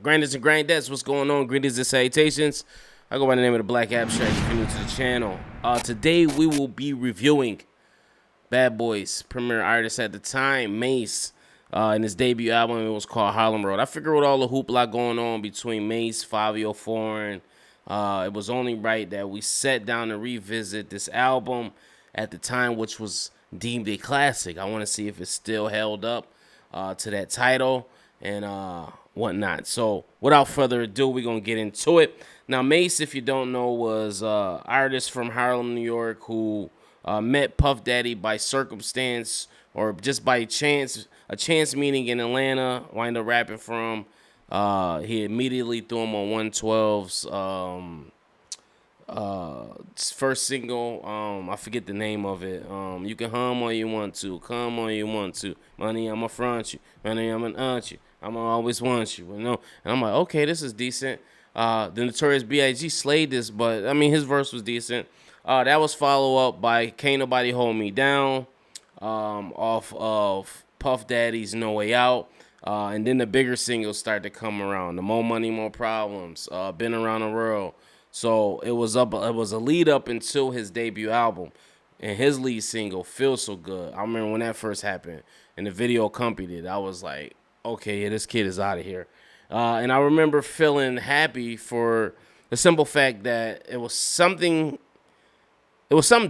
Grinders and Grindettes, what's going on? Greetings and salutations. I go by the name of the Black Abstract if you're new to the channel. Today we will be reviewing Bad Boy's premier artist at the time, Mase, in his debut album. It was called Harlem Road. I figured with all the hoopla going on between Mase, Fabio Foreign, it was only right that we sat down and revisit this album at the time, which was deemed a classic. I want to see if it's still held up to that title and whatnot. So without further ado, we're going to get into it. Now, Mase, if you don't know, was an artist from Harlem, New York, who met Puff Daddy by circumstance or just by chance, a chance meeting in Atlanta, wind up rapping for him. He immediately threw him on 112's first single. I forget the name of it. You can hum all you want to, come all you want to. Money, I'ma front you. Money, I'ma aunt you. I'ma always want you. You know? And I'm like, okay, this is decent. The Notorious B.I.G. slayed this, but I mean, his verse was decent. That was followed up by Can't Nobody Hold Me Down, off of Puff Daddy's No Way Out. And then the bigger singles started to come around. The More Money, More Problems, Been Around the World. So it was a lead up until his debut album. And his lead single, Feel So Good. I remember when that first happened and the video accompanied it. I was like, okay, yeah, this kid is out of here. And I remember feeling happy for the simple fact that it was something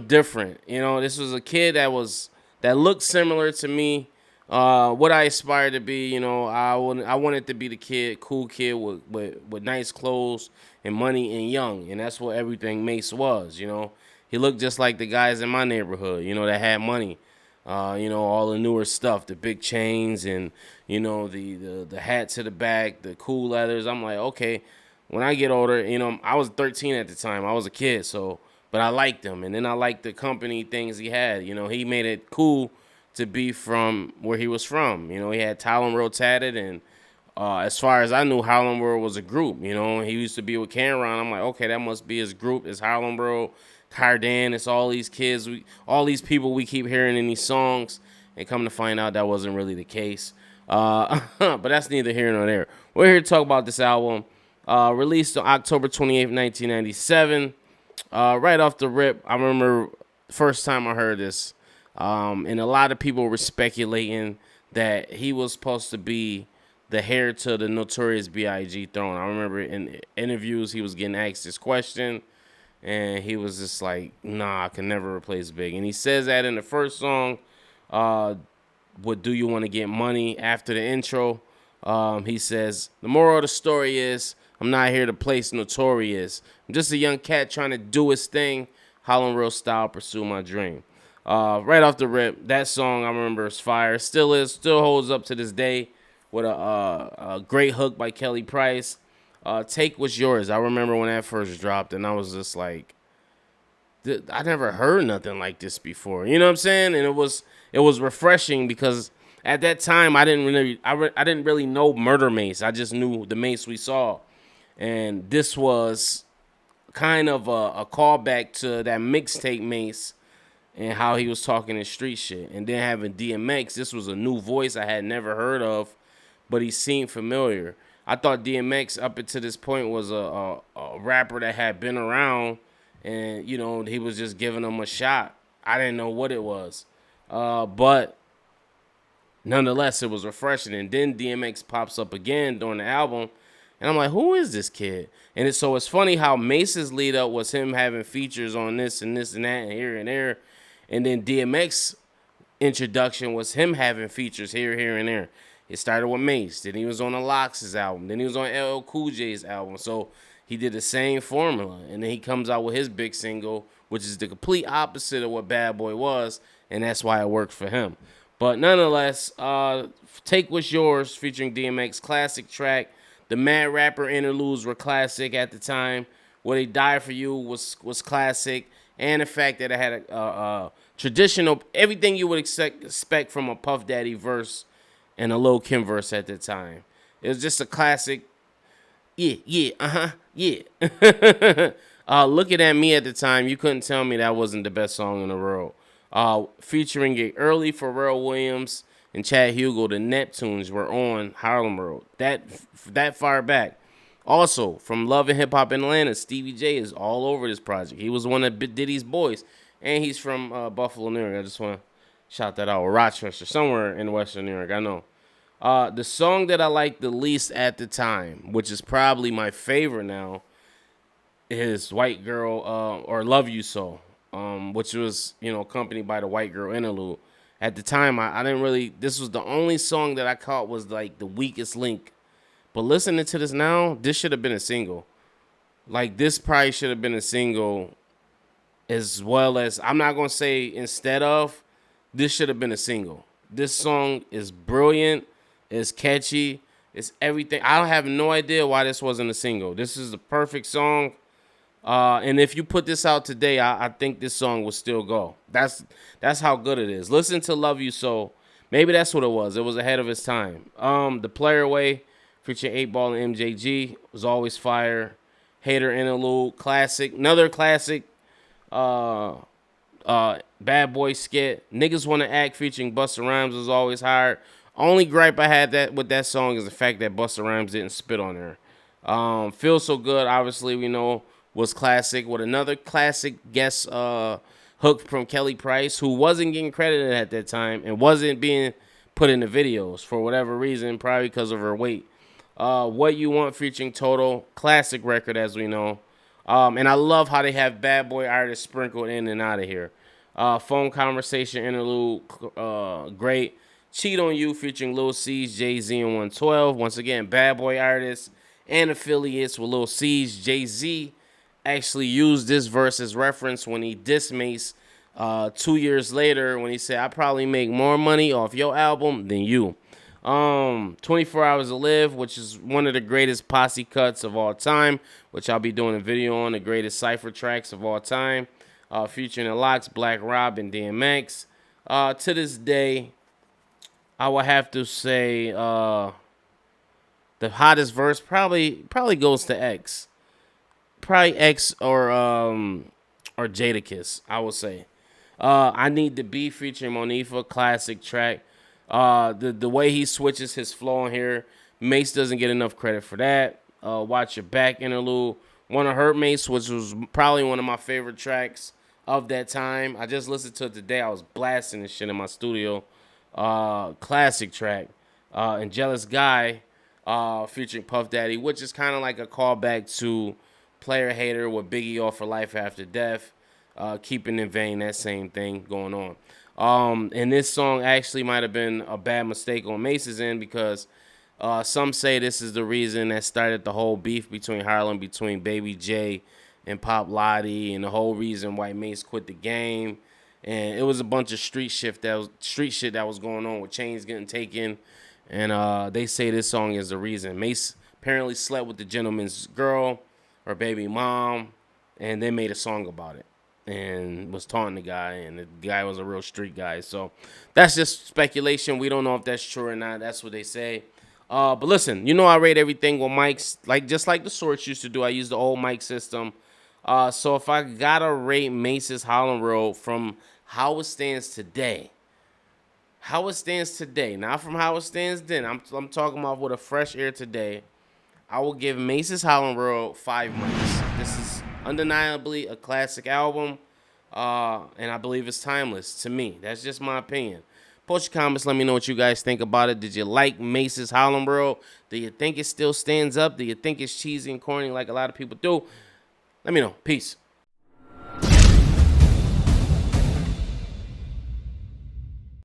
different. You know, this was a kid that looked similar to me. What I aspired to be, you know, I wanted to be the kid, cool kid with nice clothes and money and young, and that's what everything Mase was. You know, he looked just like the guys in my neighborhood, you know, that had money. You know, all the newer stuff, the big chains and, you know, the hat to the back, the cool leathers. I'm like, okay, when I get older, you know, I was 13 at the time. I was a kid, but I liked him, and then I liked the company things he had. You know, he made it cool to be from where he was from. You know, he had Harlem Road tatted, and as far as I knew, Harlem Road was a group. You know, he used to be with Cameron. I'm like, okay, that must be his group. It's Harlem Road, Cardan. It's all these kids, all these people we keep hearing in these songs, and come to find out that wasn't really the case. But that's neither here nor there. We're here to talk about this album, released on October 28th, 1997. Right off the rip, I remember the first time I heard this. And a lot of people were speculating that he was supposed to be the heir to the Notorious B.I.G. throne. I remember in interviews he was getting asked this question, and he was just like, nah, I can never replace Big. And he says that in the first song, what Do You Want to Get Money? After the intro, he says, the moral of the story is, I'm not here to place Notorious. I'm just a young cat trying to do his thing, Harlem Road style, pursue my dream. Right off the rip, that song I remember is fire. Still holds up to this day with a great hook by Kelly Price. Take What's Yours. I remember when that first dropped, and I was just like, I never heard nothing like this before. You know what I'm saying? And it was refreshing because at that time I didn't really know Murder Mase. I just knew the Mase we saw, and this was kind of a callback to that mixtape Mase and how he was talking in street shit. And then having DMX, this was a new voice I had never heard of, but he seemed familiar. I thought DMX up until this point was a rapper that had been around, and, you know, he was just giving him a shot. I didn't know what it was. But nonetheless, it was refreshing. And then DMX pops up again during the album, and I'm like, who is this kid? And it's funny how Mace's lead up was him having features on this and this and that and here and there. And then DMX introduction was him having features here, and there. It started with Mase. Then he was on the Lox's album. Then he was on LL Cool J's album. So he did the same formula. And then he comes out with his big single, which is the complete opposite of what Bad Boy was. And that's why it worked for him. But nonetheless, Take What's Yours featuring DMX, classic track. The Mad Rapper interludes were classic at the time. What They Die For You was classic. And the fact that it had a traditional, everything you would expect from a Puff Daddy verse and a Lil Kim verse at the time. It was just a classic, yeah. Looking at Me at the time, you couldn't tell me that wasn't the best song in the world. Featuring an early Pharrell Williams and Chad Hugo, the Neptunes, were on Harlem Road. That far back. Also, from Love and Hip Hop in Atlanta, Stevie J is all over this project. He was one of Diddy's boys, and he's from Buffalo, New York. I just want to shout that out. Or Rochester, somewhere in Western New York, I know. The song that I liked the least at the time, which is probably my favorite now, is White Girl or Love You So, which was, accompanied by the White Girl interlude. At the time, I didn't really, this was the only song that I caught was like the weakest link. But listening to this now, this should have been a single. Like, this probably should have been a single as well as, I'm not going to say instead of, this should have been a single. This song is brilliant. It's catchy. It's everything. I have no idea why this wasn't a single. This is the perfect song. And if you put this out today, I think this song will still go. That's how good it is. Listen to Love You So. Maybe that's what it was. It was ahead of its time. The Player Way, featuring 8 Ball and MJG, was always fire. Hater Interlude, classic. Another classic. Bad Boy Skit. Niggas Wanna Act, featuring Busta Rhymes, was always hard. Only gripe I had with that song is the fact that Busta Rhymes didn't spit on her. Feel So Good, obviously, we know, was classic, with another classic guest hook from Kelly Price, who wasn't getting credited at that time and wasn't being put in the videos for whatever reason, probably because of her weight. What You Want, featuring Toto, classic record, as we know. And I love how they have bad boy artists sprinkled in and out of here. Phone Conversation interlude, great. Cheat on You, featuring Lil C's, Jay-Z, and 112. Once again, bad boy artists and affiliates with Lil C's. Jay-Z actually used this verse as reference when he dissed Mase 2 years later, when he said, I probably make more money off your album than you. 24 Hours to Live, which is one of the greatest posse cuts of all time, which I'll be doing a video on, the greatest cypher tracks of all time, featuring the Locks, Black Rob, and DMX. To this day, I would have to say the hottest verse probably goes to X. Probably X or Jadakiss, I would say. I Need to Be, featuring Monifa, classic track. The way he switches his flow on here, Mase doesn't get enough credit for that. Watch Your Back interlude, Wanna Hurt Mase, which was probably one of my favorite tracks of that time. I just listened to it today. I was blasting this shit in my studio. Classic track. And Jealous Guy, featuring Puff Daddy, which is kind of like a callback to Player Hater with Biggie Off for Life After Death. Keeping in Vain, that same thing going on. And this song actually might have been a bad mistake on Mace's end, because some say this is the reason that started the whole beef between Harlem, between Baby J and Pop Lottie, and the whole reason why Mase quit the game. And it was a bunch of street shit that was going on, with chains getting taken. And they say this song is the reason. Mase apparently slept with the gentleman's girl or baby mom, and they made a song about it and was taunting the guy, and the guy was a real street guy. So that's just speculation. We don't know if that's true or not. That's what they say. But listen, I rate everything with mics, just like the Sorts used to do. I use the old mic system. So if I gotta rate Mace's Harlem Road from how it stands today, not from how it stands then, I'm talking about with a fresh ear today, I will give Mace's Harlem Road 5 mics. This is undeniably a classic album, and I believe it's timeless to me. That's just my opinion. Post your comments. Let me know what you guys think about it. Did you like Mace's Harlem Road? Do you think it still stands up? Do you think it's cheesy and corny like a lot of people do? Let me know. Peace.